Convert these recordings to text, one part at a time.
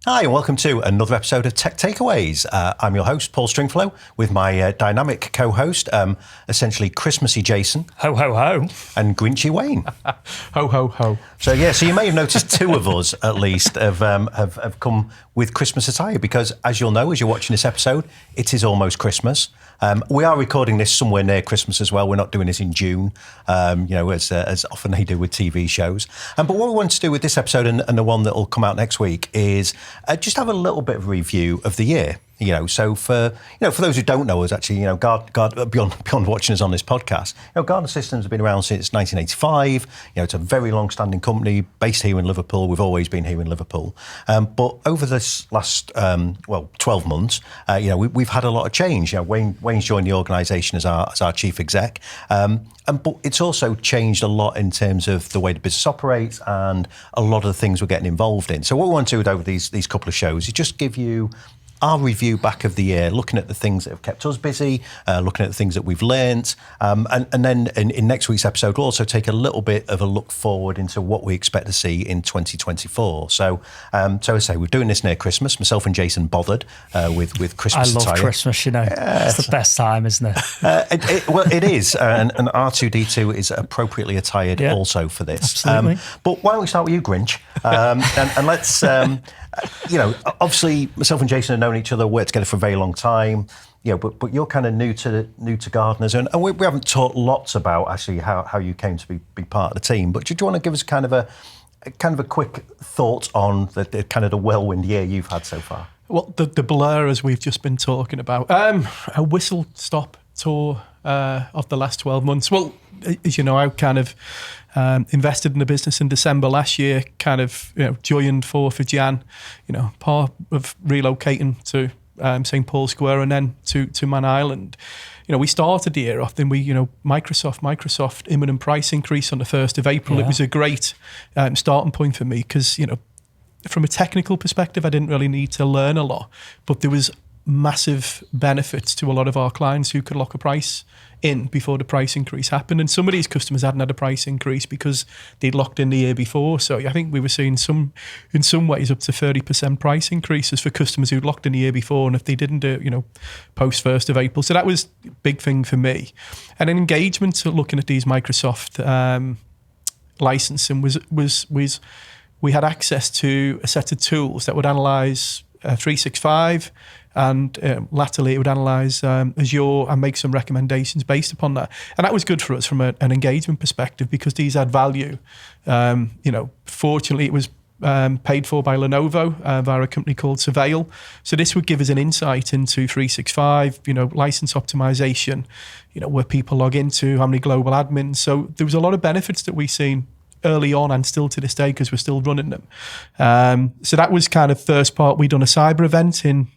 Hi, and welcome to another episode of Tech Takeaways. I'm your host, Paul Stringfellow, with my dynamic co-host, essentially Christmassy Jason. Ho, ho, ho. And Grinchy Wayne. Ho, ho, ho. So you may have noticed two of us, at least, have come with Christmas attire because, as you'll know, as you're watching this episode, it is almost Christmas. We are recording this somewhere near Christmas as well. We're not doing this in June, as often they do with TV shows. But what we want to do with this episode and the one that will come out next week is just have a little bit of a review of the year. So for those who don't know us, actually, beyond watching us on this podcast, Gardner Systems have been around since 1985. It's a very long-standing company based here in Liverpool. We've always been here in Liverpool. But over this last 12 months, we've had a lot of change. Wayne's joined the organisation as our chief exec. But it's also changed a lot in terms of the way the business operates and a lot of the things we're getting involved in. So what we want to do over these couple of shows is just give you our review back of the year, looking at the things that have kept us busy, looking at the things that we've learnt. And then in next week's episode, we'll also take a little bit of a look forward into what we expect to see in 2024. So as I say, we're doing this near Christmas. Myself and Jason bothered with Christmas attire. I love Christmas, It's the best time, isn't it? It is. And R2-D2 is appropriately attired also for this. Absolutely. But why don't we start with you, Grinch? And let's... obviously, myself and Jason have known each other, worked together for a very long time. But you're kind of new to Gardner's, and we haven't talked lots about actually how you came to be part of the team. But do you want to give us kind of a quick thought on the kind of the whirlwind year you've had so far? Well, the blur, as we've just been talking about, a whistle-stop tour of the last 12 months. Well, as you know, I kind of invested in the business in December last year, kind of joined 4th of Jan, part of relocating to St. Paul Square and then to Man Island. We started the year off, then Microsoft imminent price increase on the 1st of April. Yeah. It was a great starting point for me because, from a technical perspective, I didn't really need to learn a lot, but there was massive benefits to a lot of our clients who could lock a price in before the price increase happened. And some of these customers hadn't had a price increase because they'd locked in the year before. So I think we were seeing in some ways up to 30% price increases for customers who'd locked in the year before. And if they didn't do it, post 1st of April. So that was a big thing for me. And an engagement looking at these Microsoft licensing was we had access to a set of tools that would analyze 365 and latterly it would analyse Azure and make some recommendations based upon that. And that was good for us from an engagement perspective because these add value. Fortunately it was paid for by Lenovo via a company called Surveil. So this would give us an insight into 365, license optimization, where people log into, how many global admins. So there was a lot of benefits that we've seen early on and still to this day because we're still running them. So that was kind of first part. We'd done a cyber event in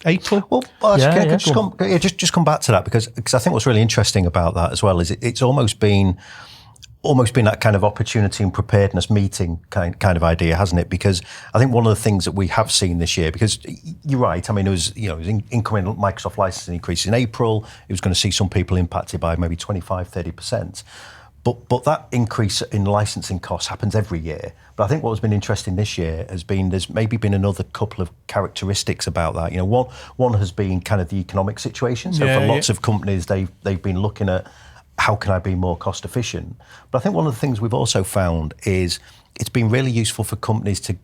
April. Well, just come back to that because I think what's really interesting about that as well is it's almost been that kind of opportunity and preparedness meeting kind of idea, hasn't it? Because I think one of the things that we have seen this year, because you're right, I mean, it was incoming Microsoft licensing increase in April. It was going to see some people impacted by maybe 25-30%. But that increase in licensing costs happens every year. But I think what has been interesting this year has been there's maybe been another couple of characteristics about that. One has been kind of the economic situation. So for lots of companies, they've been looking at how can I be more cost efficient. But I think one of the things we've also found is it's been really useful for companies to,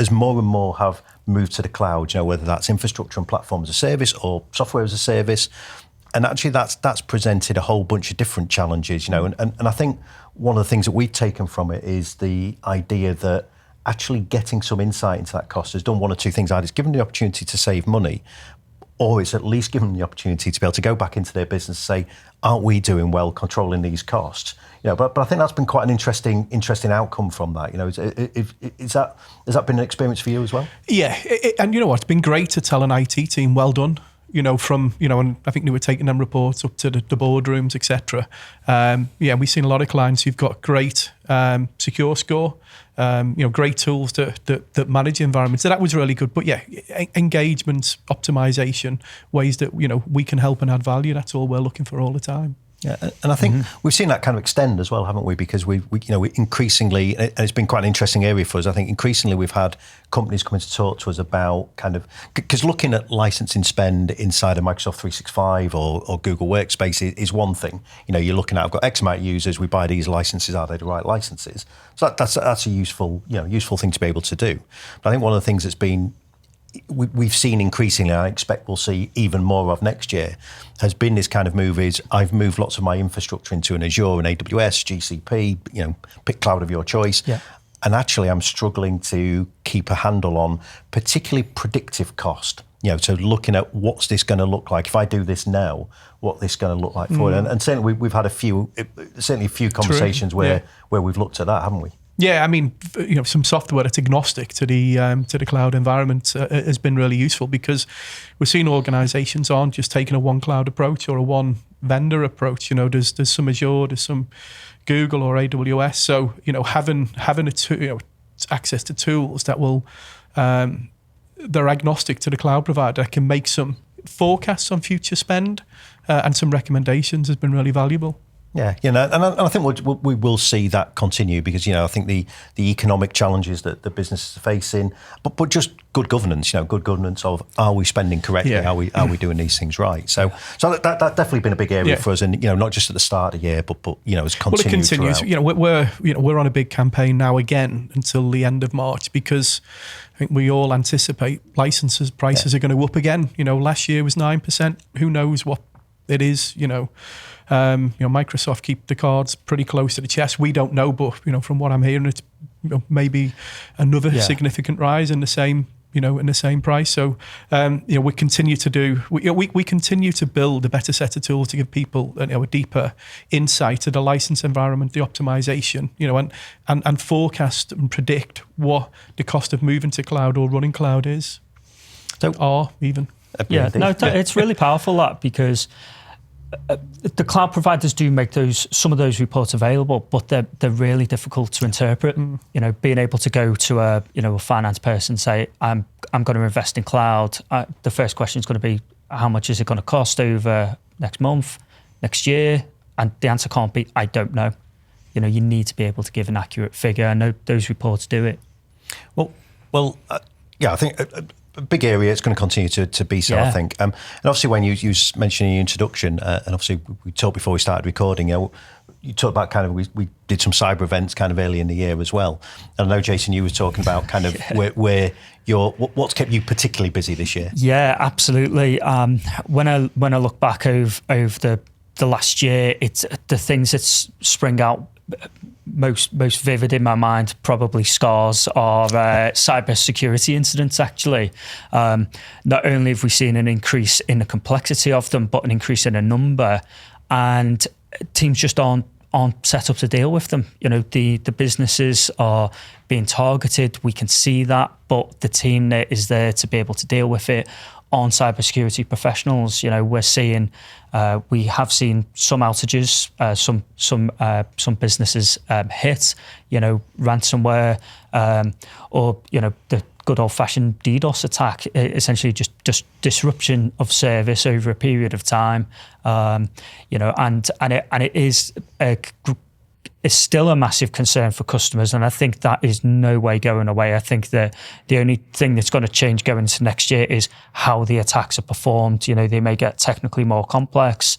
as more and more have moved to the cloud, whether that's infrastructure and platform as a service or software as a service. And actually, that's presented a whole bunch of different challenges, and I think one of the things that we've taken from it is the idea that actually getting some insight into that cost has done one or two things. Either it's given the opportunity to save money, or it's at least given them the opportunity to be able to go back into their business and say, aren't we doing well controlling these costs? But I think that's been quite an interesting outcome from that. Has that been an experience for you as well? Yeah, and you know what? It's been great to tell an IT team, well done. And I think they were taking them reports up to the boardrooms, etc. We've seen a lot of clients who've got great secure score, great tools that manage the environment. So that was really good. But engagement, optimization, ways that, we can help and add value. That's all we're looking for all the time. Yeah, and I think we've seen that kind of extend as well, haven't we? Because we increasingly, and it's been quite an interesting area for us. I think increasingly we've had companies coming to talk to us about kind of, because looking at licensing spend inside of Microsoft 365 or Google Workspace is one thing. You're looking at, I've got X amount of users, we buy these licenses, are they the right licenses? So that's a useful thing to be able to do. But I think one of the things that's been we've seen increasingly, and I expect we'll see even more of next year, has been this kind of move is I've moved lots of my infrastructure into an Azure, an AWS, GCP, pick cloud of your choice. Yeah. And actually I'm struggling to keep a handle on particularly predictive cost. So looking at what's this going to look like if I do this now, what this going to look like for it. And certainly we've had a few conversations where we've looked at that, haven't we? Yeah, I mean, some software that's agnostic to the cloud environment has been really useful, because we're seeing organisations aren't just taking a one cloud approach or a one vendor approach. There's some Azure, there's some Google or AWS. So having access to tools that will they're agnostic to the cloud provider, that can make some forecasts on future spend and some recommendations has been really valuable. Yeah, and I think we will see that continue, because I think the economic challenges that the businesses are facing, but just good governance. Good governance of, are we spending correctly? Yeah. Are we doing these things right? So that definitely been a big area for us, and not just at the start of the year, but it's continued. Well, it continues. Throughout. We're on a big campaign now again until the end of March, because I think we all anticipate licenses prices are going to up again. Last year was 9%. Who knows what it is? Microsoft keep the cards pretty close to the chest. We don't know, but from what I'm hearing, it's maybe another significant rise in the same price. So we continue to build a better set of tools to give people a deeper insight to the license environment, the optimization, and forecast and predict what the cost of moving to cloud or running cloud is. It's really powerful, that, because the cloud providers do make some of those reports available, but they're really difficult to interpret. Being able to go to a finance person and say, I'm going to invest in cloud. The first question is going to be, how much is it going to cost over next month, next year? And the answer can't be, I don't know. You need to be able to give an accurate figure. I know those reports do it. Well, I think a big area. It's going to continue to be so, I think. And obviously, when you mentioned in your introduction, and obviously we talked before we started recording, you talked about kind of we did some cyber events kind of early in the year as well. And I know, Jason, you were talking about kind of where what's kept you particularly busy this year. Yeah, absolutely. When I look back over the last year, it's the things that spring out most vivid in my mind, probably scars, are cybersecurity incidents, actually. Not only have we seen an increase in the complexity of them, but an increase in the number, and teams just aren't set up to deal with them. The businesses are being targeted, we can see that, but the team that is there to be able to deal with it on cybersecurity professionals. We're seeing, we have seen some outages, some businesses hit, ransomware, or the good old-fashioned DDoS attack, essentially just disruption of service over a period of time. And it is is still a massive concern for customers, and I think that is no way going away. I think that the only thing that's going to change going into next year is how the attacks are performed. They may get technically more complex.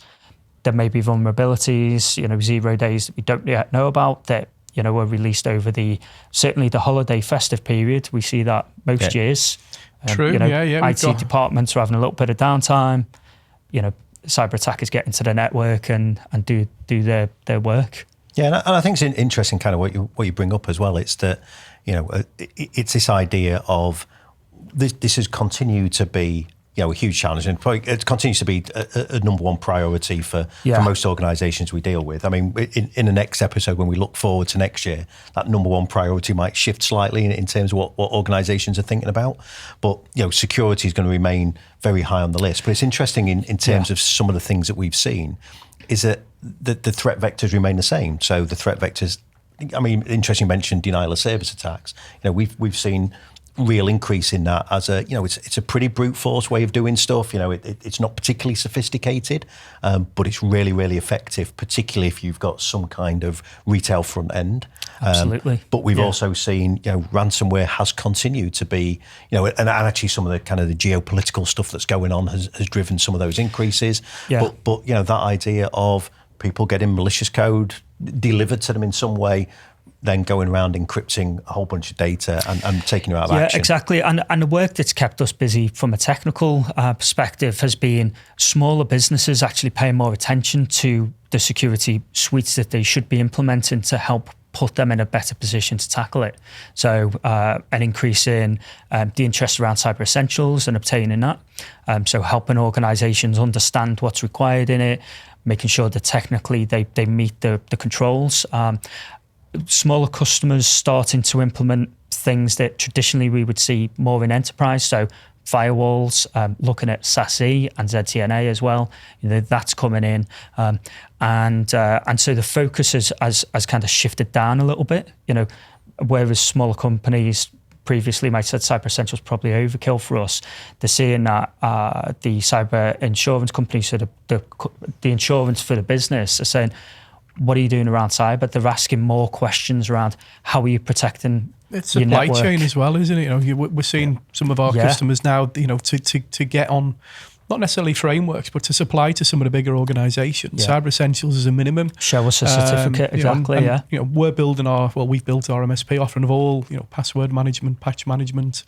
There may be vulnerabilities, 0 days that we don't yet know about that, were released over certainly the holiday festive period. We see that most years. True. IT departments are having a little bit of downtime. Cyber attackers get into the network and do their work. Yeah, and I think it's interesting kind of what you bring up as well. It's that, it's this idea of this has continued to be, a huge challenge, and probably it continues to be a number one priority for most organisations we deal with. I mean, in the next episode, when we look forward to next year, that number one priority might shift slightly in terms of what organisations are thinking about. But, security is going to remain very high on the list. But it's interesting in terms of some of the things that we've seen, is that the threat vectors remain the same. So the threat vectors, I mean, interesting you mentioned denial of service attacks. We've seen real increase in that as a, it's a pretty brute force way of doing stuff. It's not particularly sophisticated, but it's really, really effective, particularly if you've got some kind of retail front end. Absolutely. But we've also seen, ransomware has continued to be, and actually some of the kind of the geopolitical stuff that's going on has driven some of those increases. Yeah. But that idea of people getting malicious code delivered to them in some way, then going around encrypting a whole bunch of data and taking it out of action. Yeah, exactly. And the work that's kept us busy from a technical perspective has been smaller businesses actually paying more attention to the security suites that they should be implementing to help put them in a better position to tackle it. So an increase in the interest around cyber essentials and obtaining that. So helping organisations understand what's required in it, making sure that technically they meet the controls. Smaller customers starting to implement things that traditionally we would see more in enterprise. So firewalls, looking at SASE and ZTNA as well. That's coming in, and so the focus has kind of shifted down a little bit. Whereas smaller companies previously might have said cyber essentials probably overkill for us, they're seeing that the cyber insurance companies, so the insurance for the business, are saying, what are you doing around cyber? They're asking more questions around how are you protecting it's your supply network? chain as well, isn't it? We're seeing some of our customers now, to get on, not necessarily frameworks, but to supply to some of the bigger organisations. Yeah. Cyber Essentials is a minimum. Show us a certificate, exactly. We're building we've built our MSP offering of all, password management, patch management,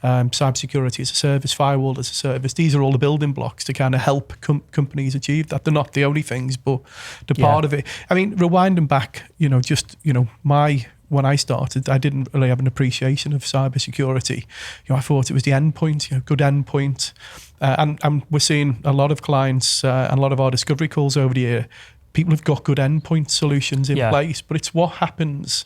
cybersecurity as a service, firewall as a service. These are all the building blocks to kind of help companies achieve that. They're not the only things, but the part of it. I mean, rewinding back, when I started, I didn't really have an appreciation of cybersecurity. I thought it was the endpoint, good endpoint. And we're seeing a lot of clients and a lot of our discovery calls over the year. People have got good endpoint solutions in place, but it's what happens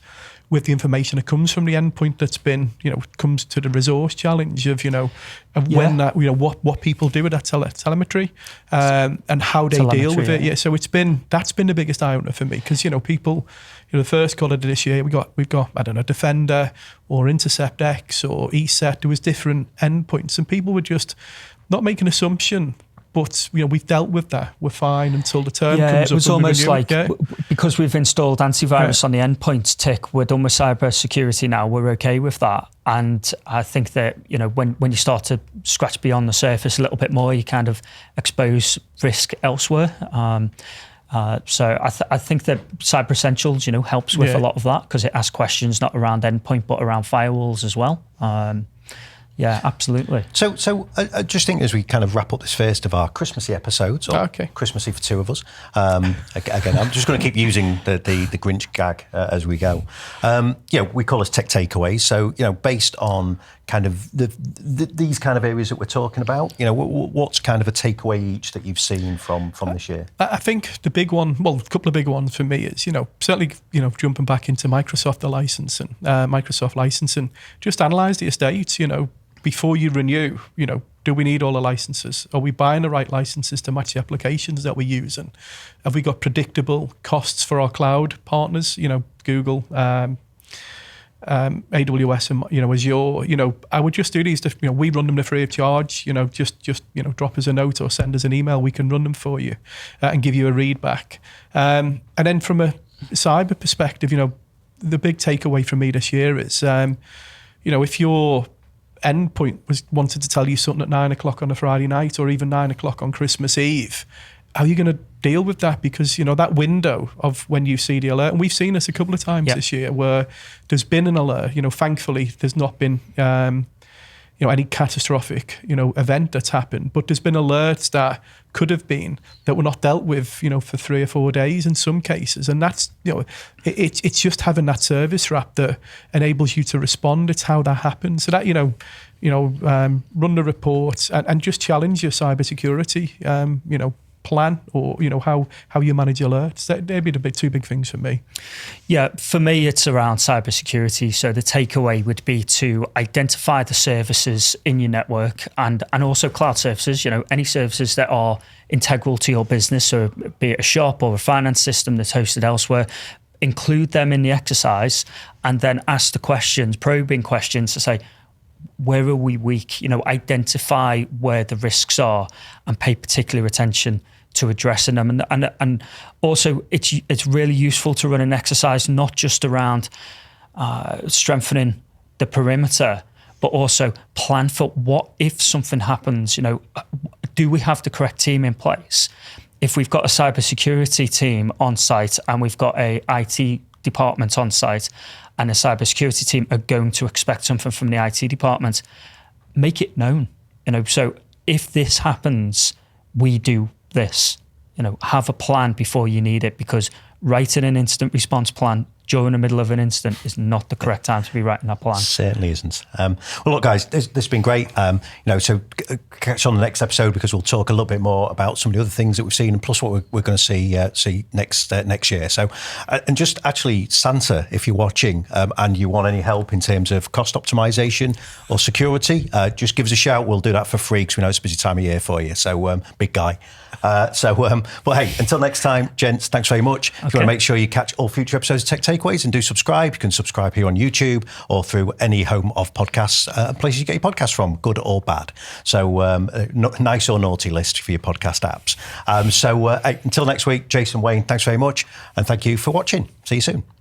with the information that comes from the endpoint that's been, comes to the resource challenge of, when that, what people do with that telemetry and how they deal with it. Yeah. So that's been the biggest eye opener for me, because, people, the first call of this year, we've got, I don't know, Defender or Intercept X or ESET. There was different endpoints, and people were just not make an assumption. But we've dealt with that. We're fine until the term comes up. It was almost like because we've installed antivirus on the endpoint tick, we're done with cybersecurity now. We're okay with that. And I think that when you start to scratch beyond the surface a little bit more, you kind of expose risk elsewhere. So I think that Cyber Essentials, helps with a lot of that, because it asks questions not around endpoint but around firewalls as well. Yeah, absolutely. So I just think as we kind of wrap up this first of our Christmassy episodes, or Christmassy for two of us, again, I'm just going to keep using the Grinch gag as we go. We call this tech takeaways. So, based on kind of these kind of areas that we're talking about, what's kind of a takeaway each that you've seen from this year? I think the big one, a couple of big ones for me is, certainly, jumping back into Microsoft licensing, just analyse the estates, before you renew, do we need all the licenses? Are we buying the right licenses to match the applications that we're using? Have we got predictable costs for our cloud partners? Google, AWS, and Azure. I would just do these. We run them free of charge. Just drop us a note or send us an email. We can run them for you and give you a read back. And then from a cyber perspective, the big takeaway from me this year is, if your endpoint wanted to tell you something at 9:00 on a Friday night or even 9:00 on Christmas Eve, how are you going to deal with that? Because that window of when you see the alert, and we've seen this a couple of times this year where there's been an alert. Thankfully there's not been any catastrophic event that's happened, but there's been alerts that could have been that were not dealt with for 3 or 4 days in some cases, and that's it's just having that service wrap that enables you to respond. It's how that happens. So that run the reports and just challenge your cybersecurity plan, or how you manage alerts. They'd be the two big things for me. Yeah, for me it's around cybersecurity. So the takeaway would be to identify the services in your network and also cloud services. Any services that are integral to your business, or be it a shop or a finance system that's hosted elsewhere. Include them in the exercise, and then ask the questions, probing questions to say, where are we weak? Identify where the risks are and pay particular attention to addressing them. And also, it's really useful to run an exercise not just around strengthening the perimeter, but also plan for what if something happens. Do we have the correct team in place? If we've got a cybersecurity team on site and we've got a IT department on site, and a cybersecurity team are going to expect something from the IT department, make it known. So if this happens, we do this. Have a plan before you need it, because writing an incident response plan during the middle of an incident is not the correct time to be writing that plan. Certainly isn't. Well, look, guys, this has been great. So catch on the next episode, because we'll talk a little bit more about some of the other things that we've seen, and plus what we're going to see next year. So, and just actually, Santa, if you're watching and you want any help in terms of cost optimization or security, just give us a shout. We'll do that for free, because we know it's a busy time of year for you. So, big guy. But hey, until next time, gents, thanks very much. If you want to make sure you catch all future episodes of Tech Takeaways, and do subscribe, you can subscribe here on YouTube or through any home of podcasts, places you get your podcasts from, good or bad. So nice or naughty list for your podcast apps. Hey, until next week, Jason, Wayne, thanks very much. And thank you for watching. See you soon.